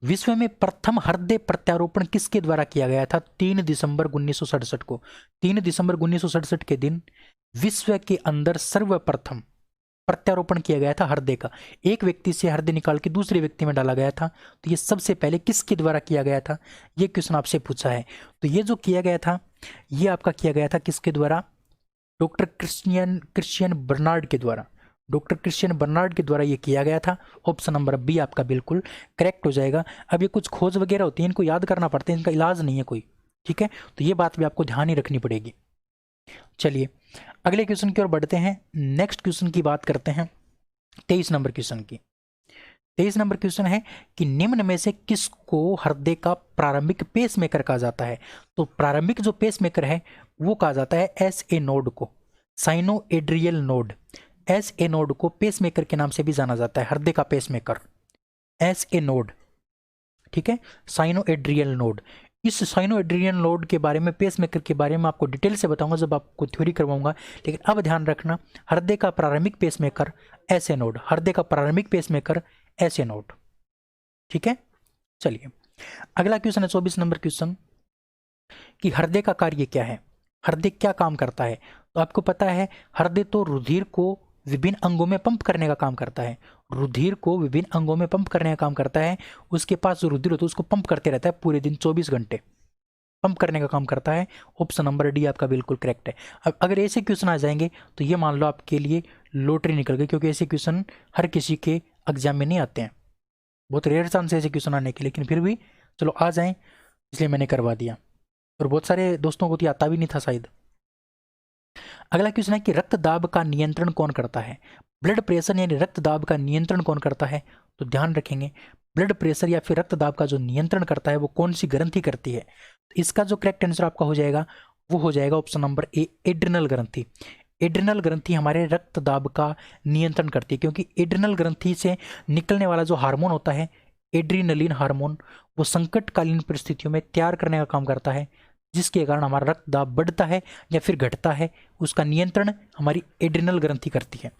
विश्व में प्रथम हृदय प्रत्यारोपण किसके द्वारा किया गया था? 3 दिसंबर 1967 को। 3 दिसंबर 1967 के दिन विश्व के अंदर सर्वप्रथम प्रत्यारोपण किया गया था हृदय का। एक व्यक्ति से हृदय निकाल के दूसरे व्यक्ति में डाला गया था। तो ये सबसे पहले किसके द्वारा किया गया था? ये क्वेश्चन आपसे पूछा है। तो ये जो किया गया था, ये आपका किया गया था किसके द्वारा? डॉक्टर क्रिश्चियन बर्नार्ड के द्वारा। डॉक्टर क्रिश्चियन बर्नार्ड के द्वारा ये किया गया था। ऑप्शन नंबर बी आपका बिल्कुल करेक्ट हो जाएगा। अब ये कुछ खोज वगैरह होती है, इनको याद करना पड़ता है, इनका इलाज नहीं है कोई, ठीक है, तो ये बात भी आपको ध्यान ही रखनी पड़ेगी। चलिए अगले क्वेश्चन की ओर बढ़ते हैं। नेक्स्ट क्वेश्चन की बात करते हैं 23 नंबर क्वेश्चन की। 23 नंबर क्वेश्चन है कि निम्न में से किसको हृदय का प्रारंभिक पेसमेकर कहा जाता है? तो प्रारंभिक जो पेसमेकर है वो कहा जाता है एस ए नोड को, sino atrial node. S A node को पेसमेकर के नाम से भी जाना जाता है, हृदय का पेसमेकर एस ए नोड, ठीक है, साइनो एड्रियल नोड। इस साइनो एड्रियल नोड के बारे में, पेसमेकर के बारे में आपको डिटेल से बताऊंगा जब आपको थ्योरी करवाऊंगा, लेकिन अब ध्यान रखना हृदय का प्रारंभिक पेसमेकर एस ए नोड, हृदय का प्रारंभिक पेसमेकर एस ए नोड, ठीक है। चलिए अगला क्वेश्चन है 24 नंबर क्वेश्चन कि हृदय का कार्य क्या है, हृदय क्या काम करता है? तो आपको पता है हृदय तो रुधिर को विभिन्न अंगों में पंप करने का काम करता है, रुधिर को विभिन्न अंगों में पंप करने का काम करता है। उसके पास जो रुधिर होता है उसको पंप करते रहता है पूरे दिन 24 घंटे पंप करने का काम करता है। ऑप्शन नंबर डी आपका बिल्कुल करेक्ट है। अब अगर ऐसे क्वेश्चन आ जाएंगे तो ये मान लो आपके लिए लॉटरी निकल गई, क्योंकि ऐसे क्वेश्चन हर किसी के एग्जाम में नहीं आते हैं, बहुत रेयर चांस है ऐसे क्वेश्चन आने के, लेकिन फिर भी चलो आ जाएं इसलिए मैंने करवा दिया, और बहुत सारे दोस्तों को तो आता भी नहीं था शायद। अगला क्वेश्चन है कि रक्त दाब का नियंत्रण कौन करता है? ब्लड प्रेशर यानी रक्त दाब का नियंत्रण कौन करता है? तो ध्यान रखेंगे ब्लड प्रेशर या फिर रक्त दाब का जो नियंत्रण करता है वो कौन सी ग्रंथि करती है? तो इसका जो करेक्ट आंसर आपका हो जाएगा वो हो जाएगा ऑप्शन नंबर ए, एड्रिनल ग्रंथि। एड्रिनल ग्रंथि हमारे रक्त दाब का नियंत्रण करती है, क्योंकि एड्रिनल ग्रंथि से निकलने वाला जो हार्मोन होता है एड्रीनलिन हार्मोन, वो संकटकालीन परिस्थितियों में तैयार करने का काम करता है, जिसके कारण हमारा रक्त दाब बढ़ता है या फिर घटता है, उसका नियंत्रण हमारी एड्रिनल ग्रंथि करती है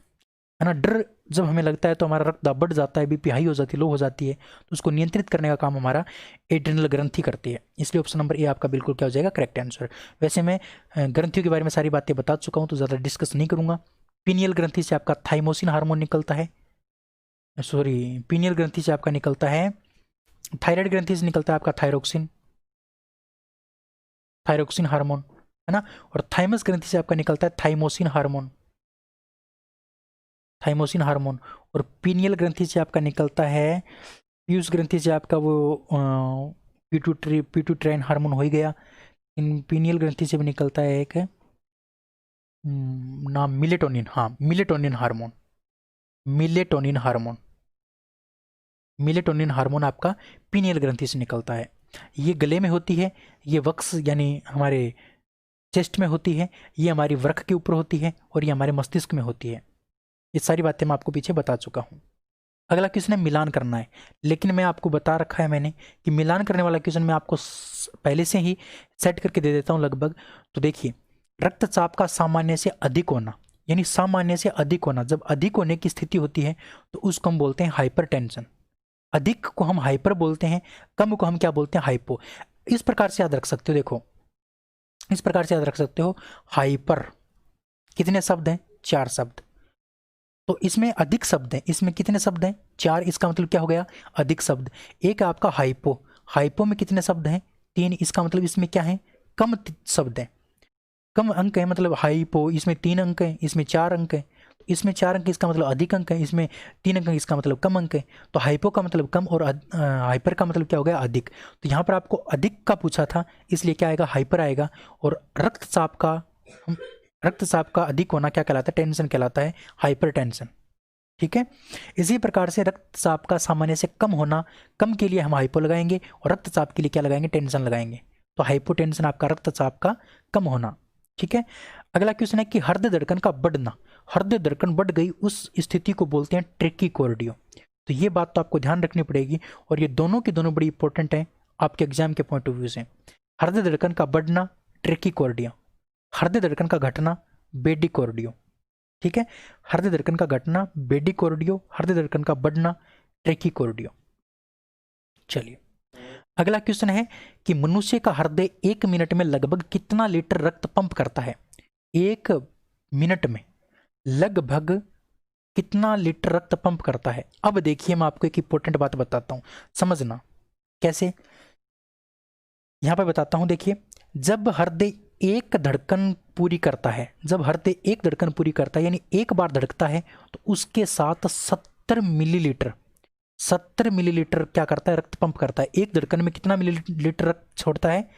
ना। डर जब हमें लगता है तो हमारा रक्त दाब बढ़ जाता है, बीपी हाई हो जाती है, लो हो जाती है, तो उसको नियंत्रित करने का काम हमारा एड्रिनल ग्रंथि करती है। इसलिए ऑप्शन नंबर ए आपका बिल्कुल क्या हो जाएगा करेक्ट आंसर। वैसे मैं ग्रंथियों के बारे में सारी बातें बता चुका हूँ तो ज़्यादा डिस्कस नहीं करूँगा। पीनियल ग्रंथि से आपका थाइमोसिन हार्मोन निकलता है, सॉरी पीनियल ग्रंथि से आपका निकलता है, थायराइड ग्रंथि से निकलता है आपका थायरोक्सिन, थायरोक्सिन हार्मोन है ना, और थाइमस ग्रंथि से आपका निकलता है थाइमोसिन हार्मोन, थाइमोसिन हार्मोन, और पीनियल ग्रंथि से आपका निकलता है, पीयूष ग्रंथि से आपका वो पिट्यूट्राइन हार्मोन हो ही गया। इन पीनियल ग्रंथि से भी निकलता है एक नाम मिलेटोनिन, हाँ melatonin hormone, melatonin hormone, melatonin hormone आपका पीनियल ग्रंथि से निकलता है। ये गले में होती है, ये वक्स यानी हमारे चेस्ट में होती है, ये हमारी वृक्क के ऊपर होती है, और ये हमारे मस्तिष्क में होती है। ये सारी बातें मैं आपको पीछे बता चुका हूँ। अगला क्वेश्चन है मिलान करना है, लेकिन मैं आपको बता रखा है मैंने कि मिलान करने वाला क्वेश्चन मैं आपको पहले से ही सेट करके दे देता हूँ लगभग। तो देखिए रक्तचाप का सामान्य से अधिक होना, यानी सामान्य से अधिक होना, जब अधिक होने की स्थिति होती है तो उसको हम बोलते हैं हाइपरटेंशन। अधिक को हम हाइपर बोलते हैं, कम को हम क्या बोलते हैं हाइपो। इस प्रकार से याद रख सकते हो, देखो इस प्रकार से याद रख सकते हो। हाइपर कितने शब्द हैं? 4 शब्द। तो इसमें अधिक शब्द हैं, इसमें कितने शब्द हैं? 4। इसका मतलब क्या हो गया? अधिक शब्द। एक आपका हाइपो, हाइपो में कितने शब्द हैं? 3। इसका मतलब इसमें क्या है? कम शब्द हैं, कम अंक है, मतलब हाइपो इसमें 3 अंक हैं, इसमें 4 अंक हैं। इसमें 4 अंक इसका मतलब अधिक अंक है, इसमें 3 अंक इसका मतलब कम अंक है। तो हाइपो का मतलब कम और हाइपर का मतलब क्या हो गया? अधिक। तो यहाँ पर आपको अधिक का पूछा था, इसलिए क्या आएगा? हाइपर आएगा। और रक्तचाप का अधिक होना क्या कहलाता है? टेंशन कहलाता है, हाइपर टेंशन, ठीक है। इसी प्रकार से रक्तचाप का सामान्य से कम होना, कम के लिए हम हाइपो लगाएंगे और रक्तचाप के लिए क्या लगाएंगे? टेंशन लगाएंगे। तो हाइपोटेंशन आपका रक्तचाप का कम होना, ठीक है। अगला क्वेश्चन है कि हृदय धड़कन का बढ़ना, हृदय धड़कन बढ़ गई उस स्थिति को बोलते हैं ट्रैकीकार्डिया। तो ये बात तो आपको ध्यान रखनी पड़ेगी, और ये दोनों की दोनों बड़ी इंपॉर्टेंट है आपके एग्जाम के पॉइंट ऑफ व्यू से। हृदय धड़कन का बढ़ना ट्रैकीकार्डिया, हृदय धड़कन का घटना ब्रेडिकार्डियो, ठीक है। हृदय धड़कन का घटना ब्रेडिकार्डियो, हृदय धड़कन का बढ़ना ट्रैकीकार्डियो। चलिए अगला क्वेश्चन है कि मनुष्य का हृदय 1 मिनट में लगभग कितना लीटर रक्त पंप करता है? 1 मिनट में लगभग कितना लीटर रक्त पंप करता है? अब देखिए मैं आपको एक इंपॉर्टेंट बात बताता हूं, समझना कैसे। यहां पर बताता हूं, देखिए जब हृदय एक धड़कन पूरी करता है, जब हृदय एक धड़कन पूरी करता है यानी एक बार धड़कता है तो उसके साथ 70 मिलीलीटर क्या करता है, रक्त पंप करता है। एक धड़कन में कितना मिलीलीटर रक्त छोड़ता है,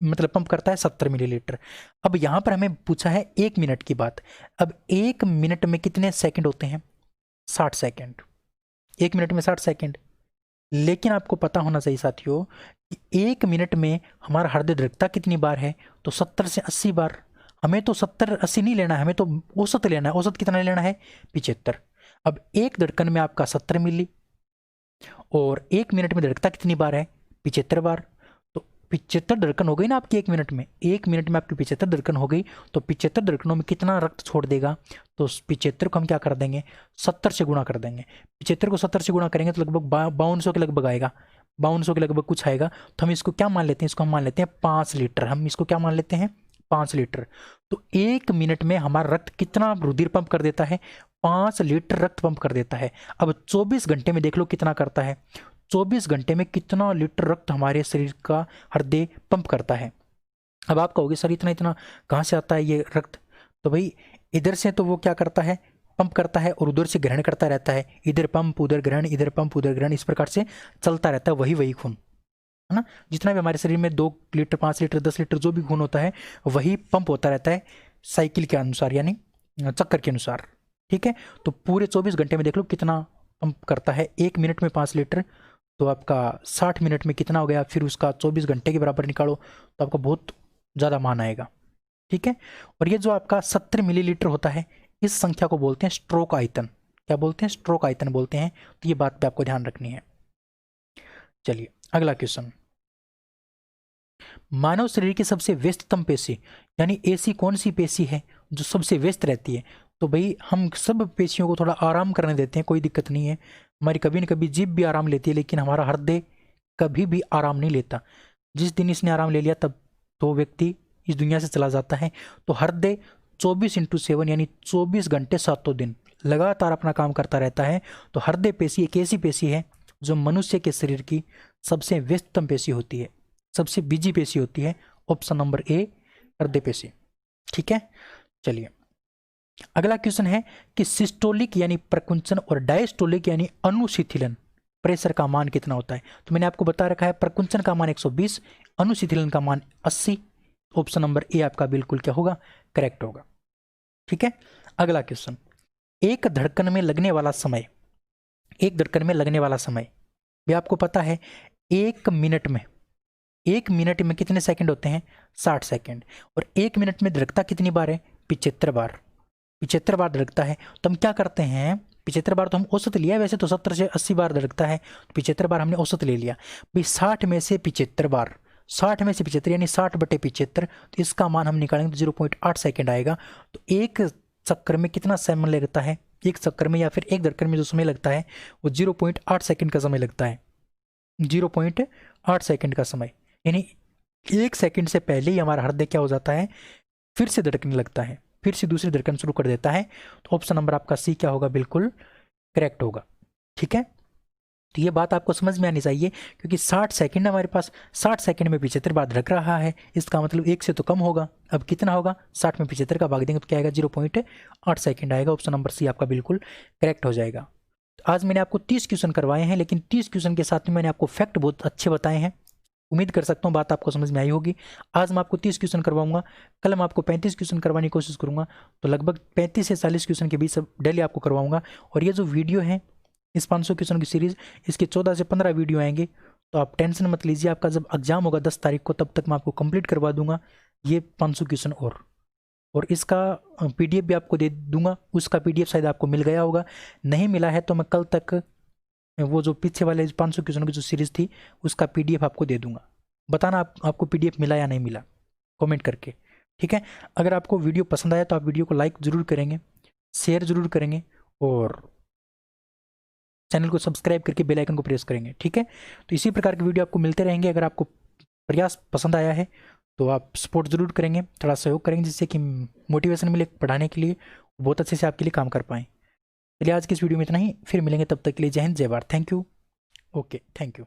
मतलब पंप करता है 70 मिलीलीटर। अब यहाँ पर हमें पूछा है 1 मिनट की बात। अब 1 मिनट में कितने सेकंड होते हैं, 60 सेकंड। 1 मिनट में 60 सेकंड। लेकिन आपको पता होना चाहिए साथियों कि 1 मिनट में हमारा हृदय धड़कता कितनी बार है, तो 70 से 80 बार। हमें तो 70-80 नहीं लेना है, हमें तो औसत लेना है। औसत कितना लेना है, 75। अब एक धड़कन में आपका 70 मिली और 1 मिनट में धड़कता कितनी बार है, 75 बार। तो 75 धड़कन हो गई ना आपकी 1 मिनट में। 1 मिनट में आपकी 75 धड़कन हो गई, तो 75 धड़कनों में कितना रक्त छोड़ देगा, तो 75 को हम क्या कर देंगे, 70 से गुणा कर देंगे। 75 को 70 से गुणा करेंगे तो लगभग 5200 के लगभग आएगा, 5200 के लगभग कुछ आएगा। तो हम इसको क्या मान लेते हैं, इसको हम मान लेते हैं 5 लीटर। हम इसको क्या मान लेते हैं, 5 लीटर। तो 1 मिनट में हमारा रक्त कितना रुधिर पंप कर देता है, 5 लीटर रक्त पंप कर देता है। अब 24 घंटे में देख लो कितना करता है, 24 घंटे में कितना लीटर रक्त हमारे शरीर का हृदय पंप करता है। अब आप कहोगे सर इतना इतना कहाँ से आता है ये रक्त, तो भाई इधर से तो वो क्या करता है, पंप करता है और उधर से ग्रहण करता रहता है। इधर पंप उधर ग्रहण, इधर पंप उधर ग्रहण, इस प्रकार से चलता रहता है वही खून, है ना। जितना भी हमारे शरीर में 2 लीटर 5 लीटर 10 लीटर जो भी खून होता है वही पंप होता रहता है साइकिल के अनुसार, यानी चक्कर के अनुसार। ठीक है, तो पूरे 24 घंटे में देख लो कितना पंप करता है। 1 मिनट में 5 लीटर, तो आपका 60 मिनट में कितना हो गया, फिर उसका 24 घंटे के बराबर निकालो तो आपको बहुत ज़्यादा मान आएगा। ठीक है, और ये जो आपका 70 मिलीलीटर होता है, इस संख्या को बोलते हैं स्ट्रोक आयतन। क्या बोलते हैं, स्ट्रोक आयतन बोलते हैं। तो ये बात पे आपको ध्यान रखनी है। चलिए अगला क्वेश्चन, मानव शरीर की सबसे व्यस्ततम पेशी यानी ऐसी कौन सी पेशी है जो सबसे व्यस्त रहती है। तो भाई हम सब पेशियों को थोड़ा आराम करने देते हैं, कोई दिक्कत नहीं है। हमारी कभी न कभी जीभ भी आराम लेती है, लेकिन हमारा हृदय कभी भी आराम नहीं लेता। जिस दिन इसने आराम ले लिया तब तो व्यक्ति इस दुनिया से चला जाता है। तो हृदय 24/7 यानी 24 घंटे 7 दिन लगातार अपना काम करता रहता है। तो हृदय पेशी एक ऐसी पेशी है जो मनुष्य के शरीर की सबसे व्यस्ततम पेशी होती है, सबसे बिजी पेशी होती है। ऑप्शन नंबर ए, हृदय पेशी। ठीक है, चलिए अगला क्वेश्चन है कि सिस्टोलिक यानी प्रकुंचन और डायस्टोलिक यानी अनुशीतलन प्रेशर का मान कितना होता है। तो मैंने आपको बता रखा है प्रकुंचन का मान 120, अनुशीतलन का मान 80। ऑप्शन नंबर ए आपका बिल्कुल क्या होगा, करेक्ट होगा। ठीक है, अगला क्वेश्चन, एक धड़कन में लगने वाला समय, एक धड़कन में लगने वाला समय भी आपको पता है 1 मिनट में, 1 मिनट में कितने सेकंड होते हैं, 60 सेकंड। और 1 मिनट में धड़कता कितनी बार है, 75 बार। 75 बार धड़कता है। तो हम क्या करते हैं, 75 बार तो हम औसत लिया, वैसे तो 70 से 80 बार धड़कता है, तो 75 बार हमने औसत ले लिया भाई। 60 में से 75 बार, 60 में से 75 यानी 60/75, तो इसका मान हम निकालेंगे तो 0.8 सेकंड आएगा। तो एक चक्कर में कितना समय लगता है, एक चक्कर में या फिर एक धड़कन में जो समय लगता है वो 0.8 सेकंड का समय लगता है। 0.8 सेकंड का समय, यानी 1 सेकंड से पहले ही हमारा हृदय क्या हो जाता है, फिर से धड़कने लगता है, फिर से दूसरी धड़कन शुरू कर देता है। तो ऑप्शन नंबर आपका सी क्या होगा, बिल्कुल करेक्ट होगा। ठीक है, तो ये बात आपको समझ में आनी चाहिए, क्योंकि 60 सेकंड हमारे पास, 60 सेकंड में 75 बार धड़क रहा है, इसका मतलब 1 से तो कम होगा। अब कितना होगा, 60 में 75 का भाग देंगे तो क्या आएगा, 0.8 सेकंड आएगा। ऑप्शन नंबर सी आपका बिल्कुल करेक्ट हो जाएगा। तो आज मैंने आपको 30 क्वेश्चन करवाए हैं, लेकिन 30 क्वेश्चन के साथ में मैंने आपको फैक्ट बहुत अच्छे बताए हैं। उम्मीद कर सकता हूँ बात आपको समझ में आई होगी। आज मैं आपको 30 क्वेश्चन करवाऊंगा, कल मैं आपको 35 क्वेश्चन करवाने की कोशिश करूंगा। तो लगभग 35 से 40 क्वेश्चन के बीच डेली आपको करवाऊंगा। और ये जो वीडियो है इस 500 क्वेश्चन की सीरीज़, इसके 14 से 15 वीडियो आएंगे। तो आप टेंशन मत लीजिए, आपका जब एग्जाम होगा 10 तारीख को, तब तक मैं आपको कंप्लीट करवा दूंगा ये 500 क्वेश्चन। और इसका PDF भी आपको दे दूंगा। उसका PDF शायद आपको मिल गया होगा, नहीं मिला है तो मैं कल तक वो जो पीछे वाले 500 क्वेश्चन की जो सीरीज़ थी उसका PDF आपको दे दूंगा। बताना आपको PDF मिला या नहीं मिला, कमेंट करके। ठीक है, अगर आपको वीडियो पसंद आया तो आप वीडियो को लाइक ज़रूर करेंगे, शेयर ज़रूर करेंगे और चैनल को सब्सक्राइब करके बेल आइकन को प्रेस करेंगे। ठीक है, तो इसी प्रकार के वीडियो आपको मिलते रहेंगे। अगर आपको प्रयास पसंद आया है तो आप सपोर्ट ज़रूर करेंगे, थोड़ा सहयोग करेंगे, जिससे कि मोटिवेशन मिले पढ़ाने के लिए, बहुत अच्छे से आपके लिए काम कर पाएँ। चलिए आज की इस वीडियो में इतना ही, फिर मिलेंगे, तब तक के लिए जय हिंद जय Bharat. Thank you. Okay, thank you.